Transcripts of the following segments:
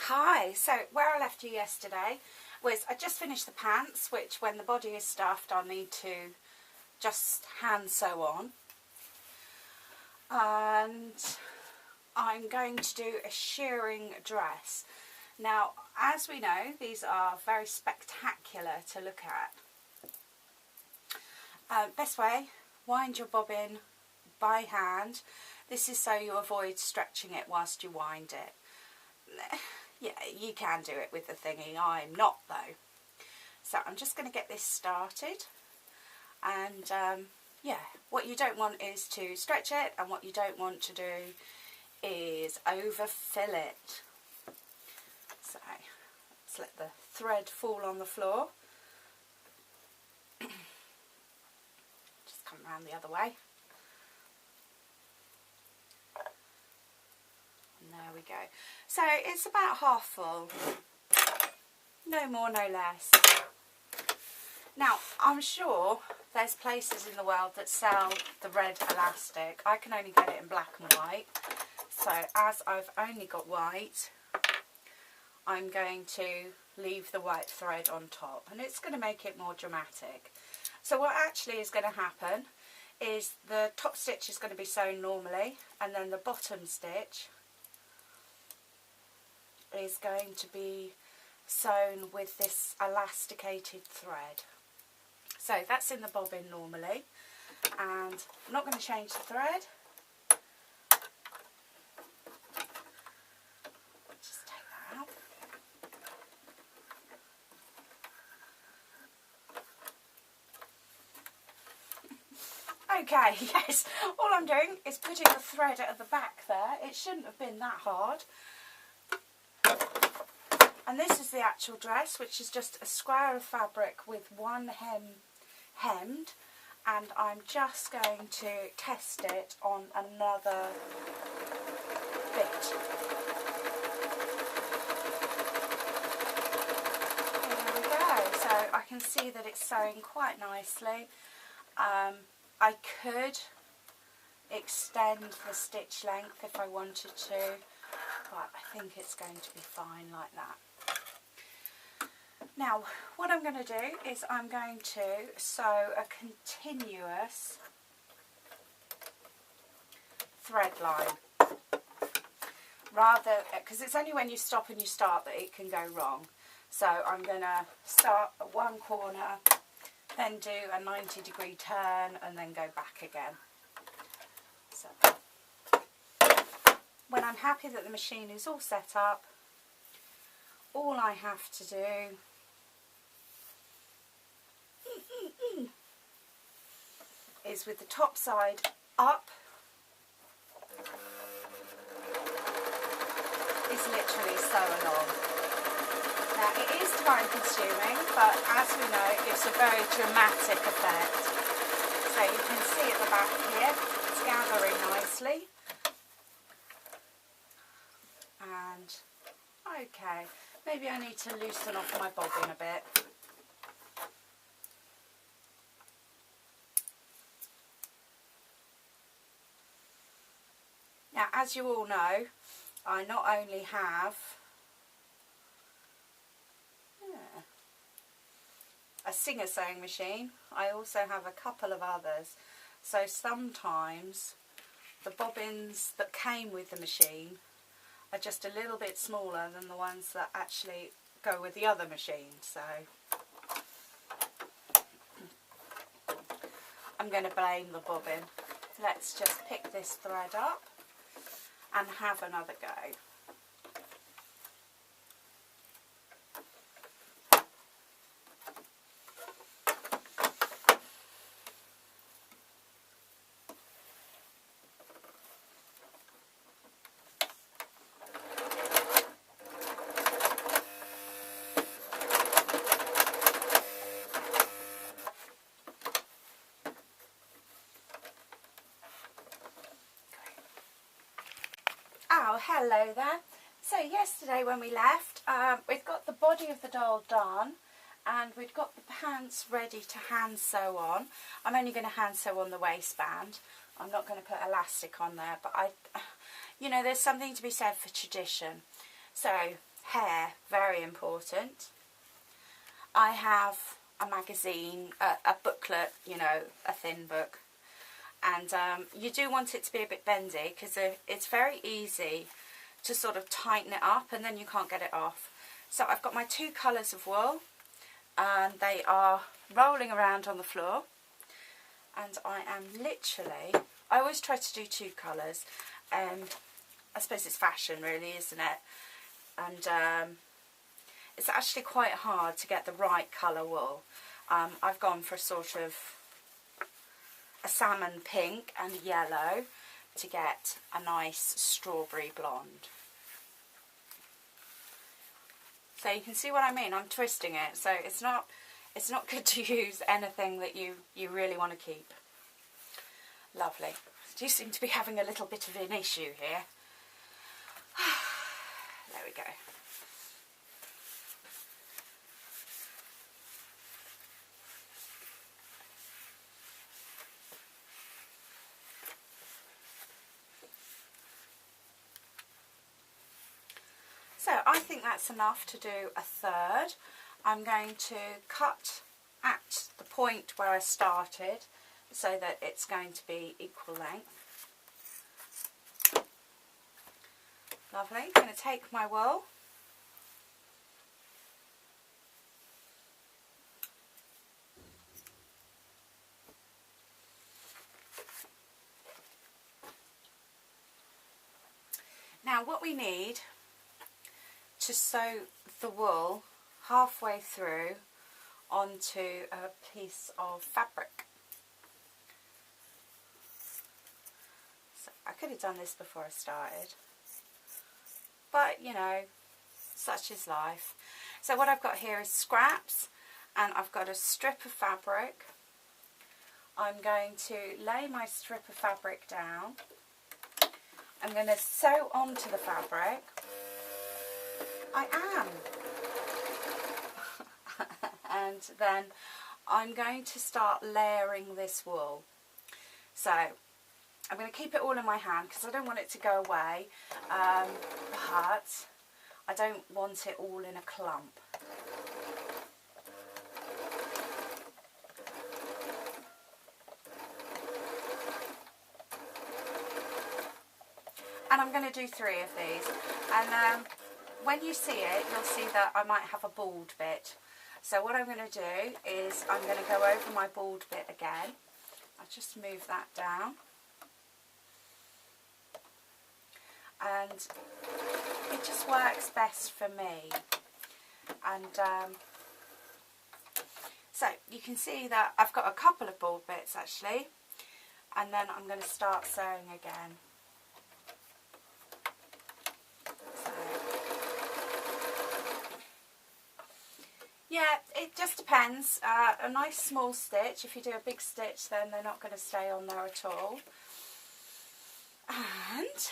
Hi, so where I left you yesterday was I just finished the pants, which when the body is stuffed I'll need to just hand sew on. And I'm going to do a shearing dress. Now, as we know, these are very spectacular to look at. Best way, wind your bobbin by hand. This is so you avoid stretching it whilst you wind it. Yeah, you can do it with the thingy, I'm not though. So I'm just going to get this started, and yeah, what you don't want is to stretch it, and what you don't want to do is overfill it. So let's let the thread fall on the floor. Just come around the other way. And there we go. So it's about half full. No more, no less. Now, I'm sure there's places in the world that sell the red elastic. I can only get it in black and white. So as I've only got white, I'm going to leave the white thread on top, and it's going to make it more dramatic. So what actually is going to happen is the top stitch is going to be sewn normally, and then the bottom stitch is going to be sewn with this elasticated thread. So that's in the bobbin normally, and I'm not going to change the thread. Just take that out. Okay, yes, all I'm doing is putting the thread at the back there. It shouldn't have been that hard. And this is the actual dress, which is just a square of fabric with one hem hemmed, and I'm just going to test it on another bit. There we go. So I can see that it's sewing quite nicely. I could extend the stitch length if I wanted to, but I think it's going to be fine like that. Now, what I'm going to do is I'm going to sew a continuous thread line, rather, because it's only when you stop and you start that it can go wrong. So I'm going to start at one corner, then do a 90-degree turn, and then go back again. So when I'm happy that the machine is all set up, all I have to do is, with the top side up, is literally sew along. Now, it is time consuming, but as we know, it gives a very dramatic effect. So you can see at the back here, it's gathering nicely. And okay, maybe I need to loosen off my bobbin a bit. Now, as you all know, I not only have a Singer sewing machine, I also have a couple of others. So sometimes the bobbins that came with the machine are just a little bit smaller than the ones that actually go with the other machine. So I'm going to blame the bobbin. Let's just pick this thread up and have another go. Oh, hello there. So yesterday when we left, we'd got the body of the doll done, and we'd got the pants ready to hand sew on. I'm only going to hand sew on the waistband. I'm not going to put elastic on there, but you know, there's something to be said for tradition. So hair, very important. I have a magazine, a booklet, you know, a thin book. And you do want it to be a bit bendy because it's very easy to sort of tighten it up and then you can't get it off. So I've got my 2 colours of wool and they are rolling around on the floor. And I am literally, I always try to do 2 colours. I suppose it's fashion really, isn't it? And it's actually quite hard to get the right colour wool. I've gone for sort of a salmon pink and yellow to get a nice strawberry blonde. So you can see what I mean, I'm twisting it, so it's not good to use anything that you really want to keep. Lovely. I do seem to be having a little bit of an issue here. There we go. So I think that's enough to do a third. I'm going to cut at the point where I started so that it's going to be equal length. Lovely. I'm going to take my wool . Now what we need to sew the wool halfway through onto a piece of fabric. So I could have done this before I started, but you know, such is life. So what I've got here is scraps and I've got a strip of fabric. I'm going to lay my strip of fabric down. I'm going to sew onto the fabric. I am. And then I'm going to start layering this wool. So I'm going to keep it all in my hand because I don't want it to go away, but I don't want it all in a clump. And I'm going to do 3 of these. And when you see it, you'll see that I might have a bald bit. So what I'm going to do is I'm going to go over my bald bit again. I'll just move that down. And it just works best for me. And so you can see that I've got a couple of bald bits actually. And then I'm going to start sewing again. Yeah, it just depends. A nice small stitch. If you do a big stitch, then they're not going to stay on there at all. And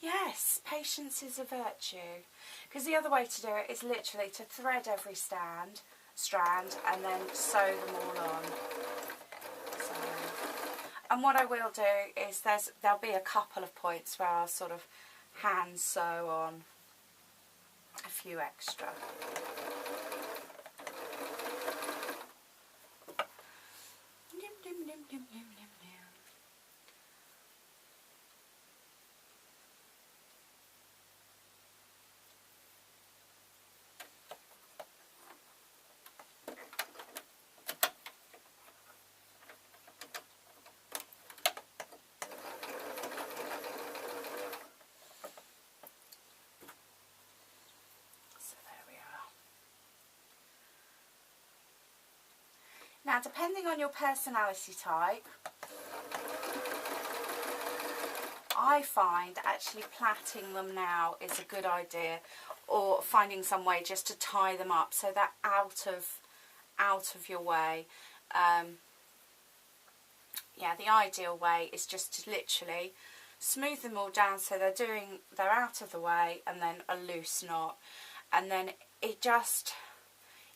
yes, patience is a virtue. Because the other way to do it is literally to thread every strand and then sew them all on. So, and what I will do is there'll be a couple of points where I'll sort of hand sew on a few extra. Now, depending on your personality type, I find actually plaiting them now is a good idea, or finding some way just to tie them up so they're out of your way. Yeah, the ideal way is just to literally smooth them all down so they're out of the way, and then a loose knot, and then it just,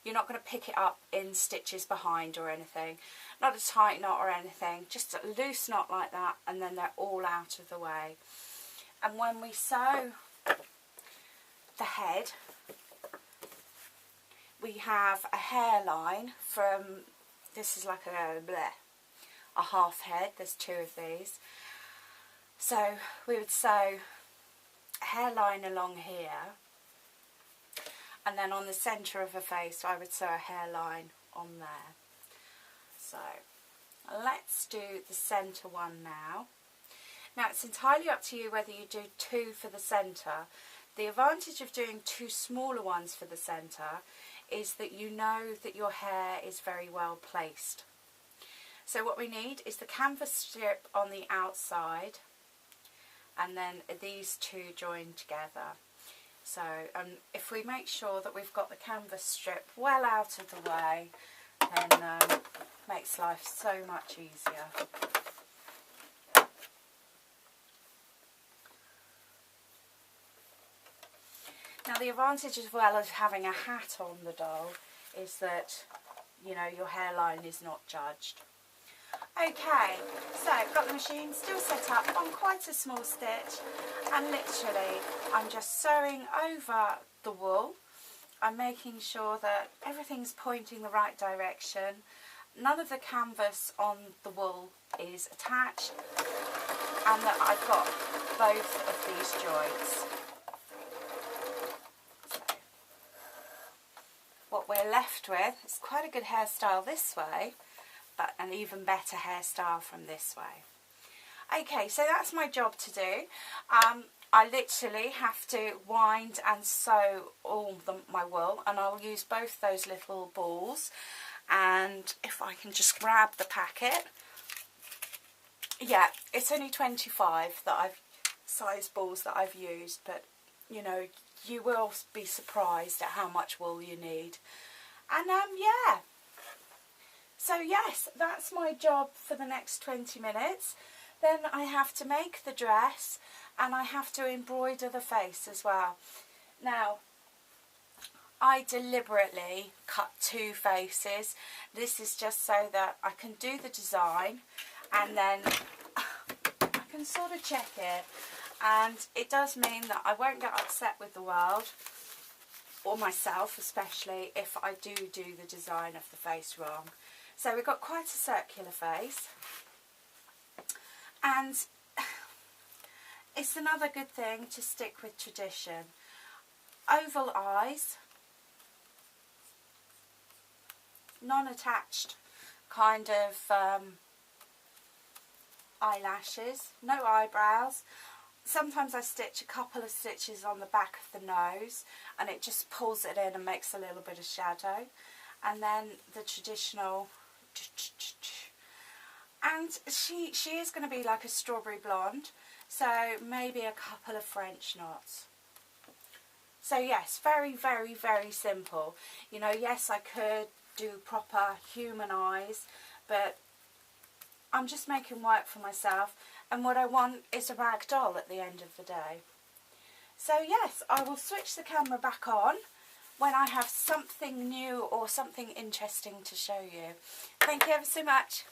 you're not going to pick it up in stitches behind or anything. Not a tight knot or anything, just a loose knot like that, and then they're all out of the way. And when we sew the head, we have a hairline from, this is like a half head, there's two of these. So we would sew a hairline along here, and then on the centre of her face I would sew a hairline on there. So let's do the centre one now. Now it's entirely up to you whether you do two for the centre. The advantage of doing two smaller ones for the centre is that you know that your hair is very well placed. So what we need is the canvas strip on the outside, and then these two joined together. So if we make sure that we've got the canvas strip well out of the way, then makes life so much easier. Now the advantage as well of having a hat on the doll is that, you know, your hairline is not judged. Okay, so I've got the machine still set up on quite a small stitch, and literally I'm just sewing over the wool. I'm making sure that everything's pointing the right direction. None of the canvas on the wool is attached, and that I've got both of these joints. So, what we're left with is quite a good hairstyle this way, but an even better hairstyle from this way. Okay, so that's my job to do. I literally have to wind and sew all my wool, and I'll use both those little balls. And if I can just grab the packet, yeah, it's only 25 size balls that I've used, but you know, you will be surprised at how much wool you need. And yeah. So yes, that's my job for the next 20 minutes. Then I have to make the dress, and I have to embroider the face as well. Now, I deliberately cut two faces. This is just so that I can do the design, and then I can sort of check it. And it does mean that I won't get upset with the world, or myself especially, if I do the design of the face wrong. So we've got quite a circular face, and it's another good thing to stick with tradition. Oval eyes, non-attached kind of eyelashes, no eyebrows. Sometimes I stitch a couple of stitches on the back of the nose, and it just pulls it in and makes a little bit of shadow. And then the traditional, and she is going to be like a strawberry blonde, so maybe a couple of French knots. So yes, very, very, very simple. You know, yes, I could do proper human eyes, but I'm just making work for myself, and what I want is a rag doll at the end of the day. So yes, I will switch the camera back on when I have something new or something interesting to show you. Thank you ever so much.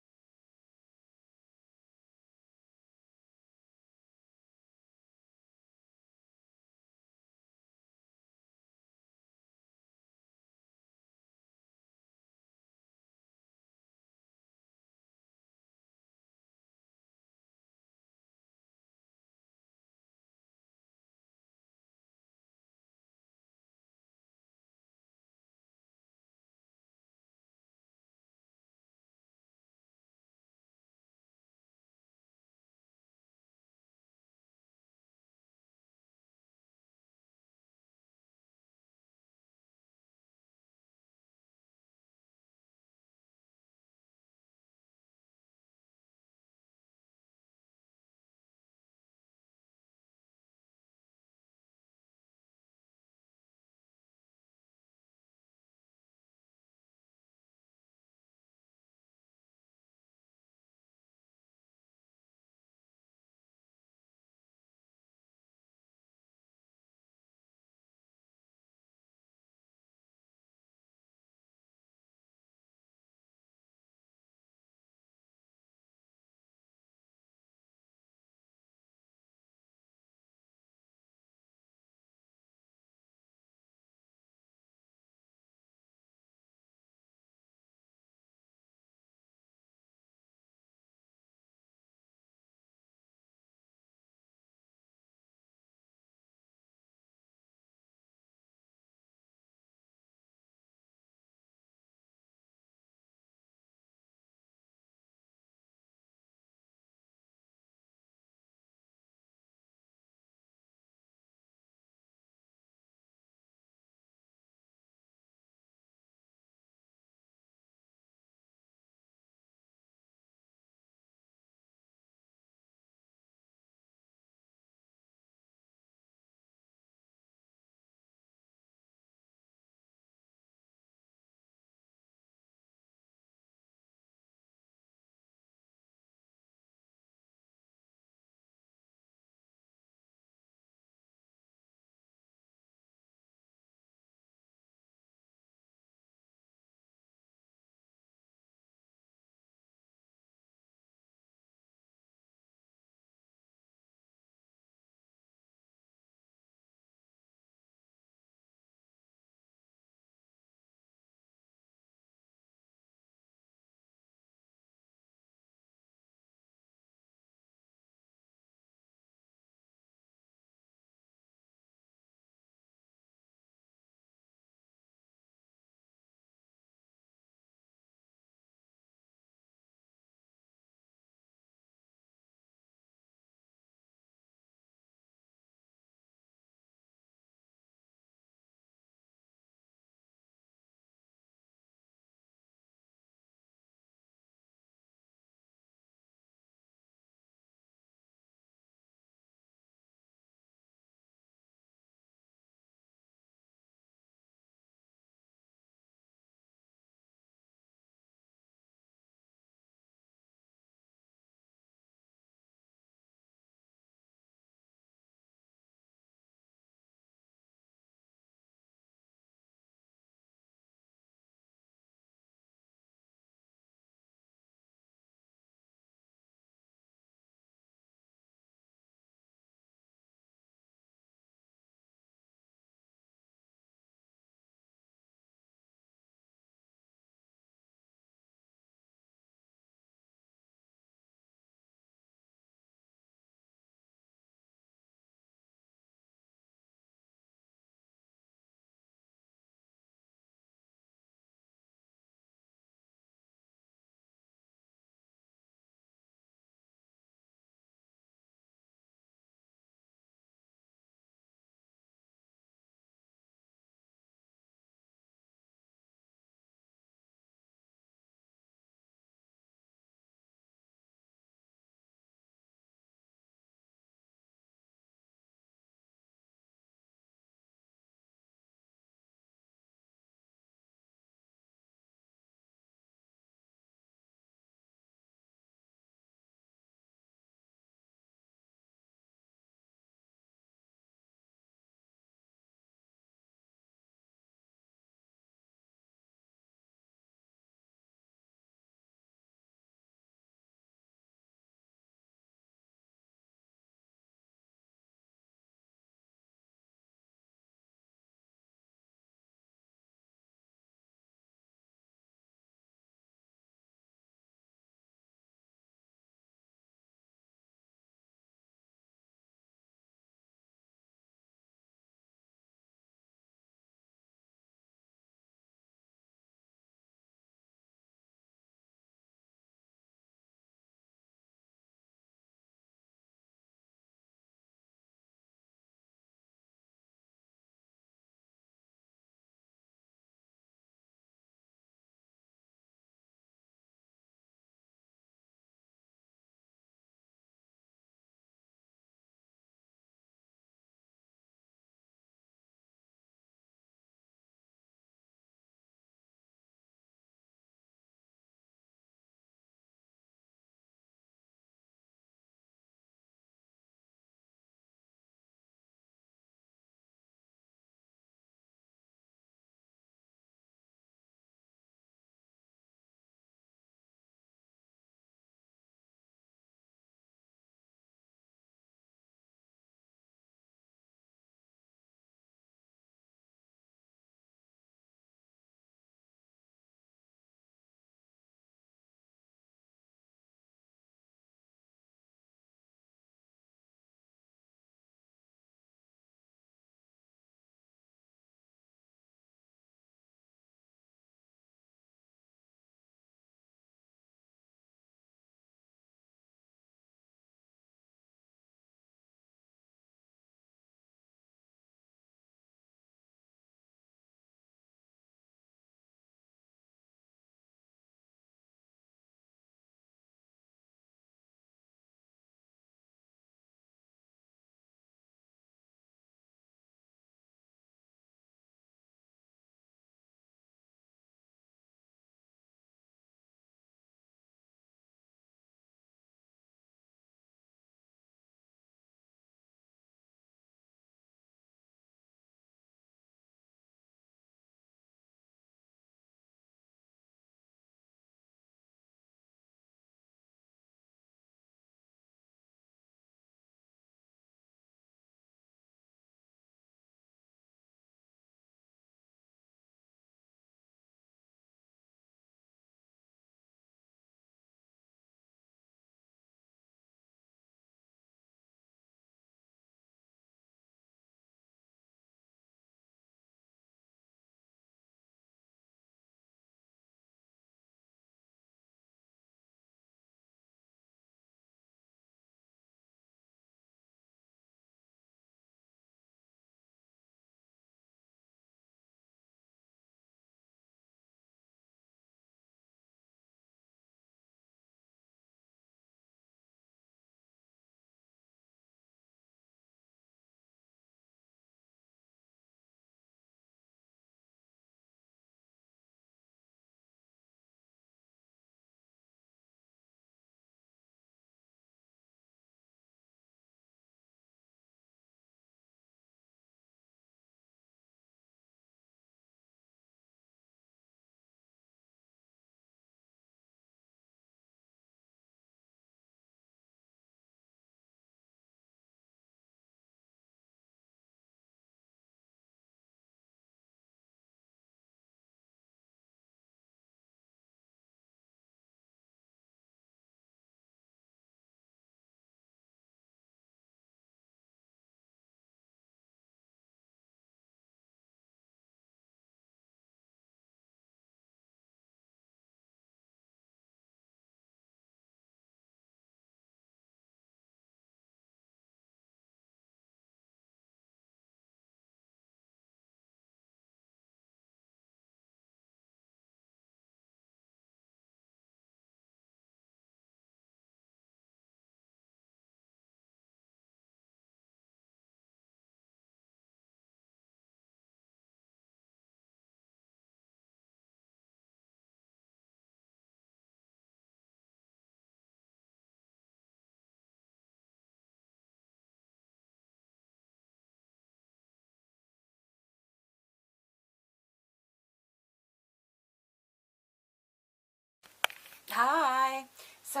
Hi. So,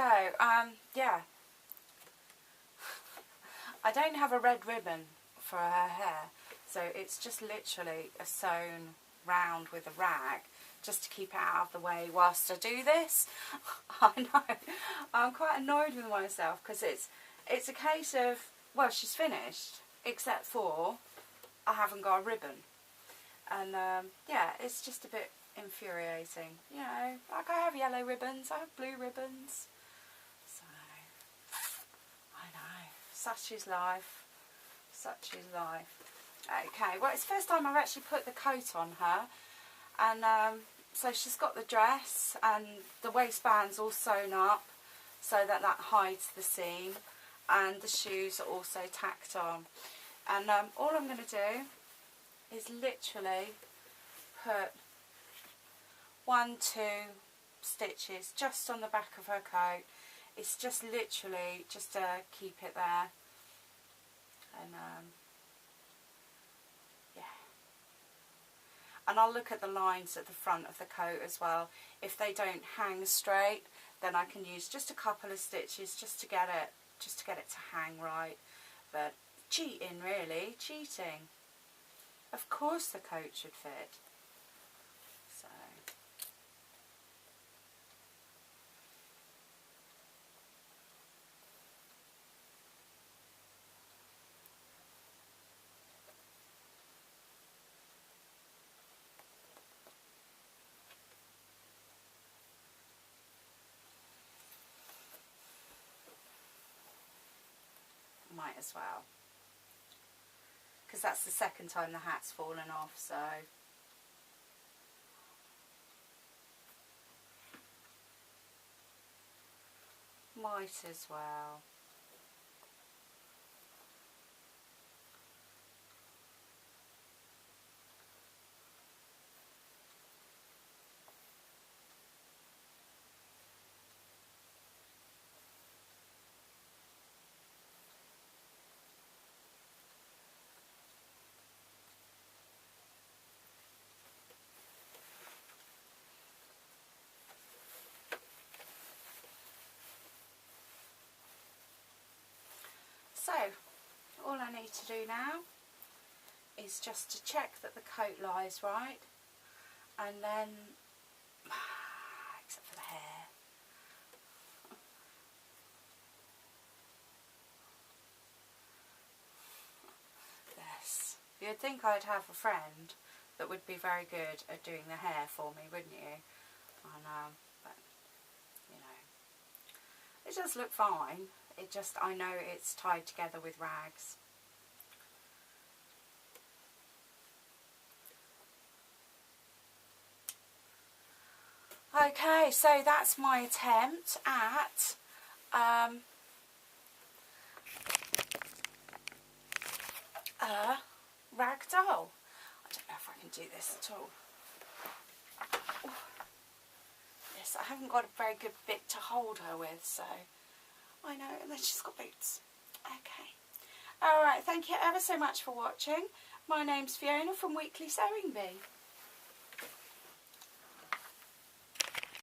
yeah. I don't have a red ribbon for her hair, so it's just literally a sewn round with a rag just to keep it out of the way whilst I do this. I know. I'm quite annoyed with myself because it's a case of, well, she's finished, except for I haven't got a ribbon. And, yeah, it's just a bit infuriating. You know, like I have yellow ribbons, I have blue ribbons. So, I know. Such is life. Such is life. Okay, well, it's the first time I've actually put the coat on her. And, so she's got the dress and the waistband's all sewn up so that hides the seam. And the shoes are also tacked on. And all I'm going to do is literally put 1-2 stitches just on the back of her coat. It's just literally just to keep it there. And yeah. And I'll look at the lines at the front of the coat as well. If they don't hang straight, then I can use just a couple of stitches just to get it to hang right. But cheating, really, cheating. Of course the coat should fit. So might as well, because that's the second time the hat's fallen off, so might as well. So, all I need to do now is just to check that the coat lies right, and then, except for the hair, this. You'd think I'd have a friend that would be very good at doing the hair for me, wouldn't you? And, but, you know, it does look fine. It just, I know it's tied together with rags. Okay, so that's my attempt at a rag doll. I don't know if I can do this at all. Yes, I haven't got a very good bit to hold her with, so I know, and then she's got boots. Okay. Alright, thank you ever so much for watching. My name's Fiona from Weekly Sewing Bee.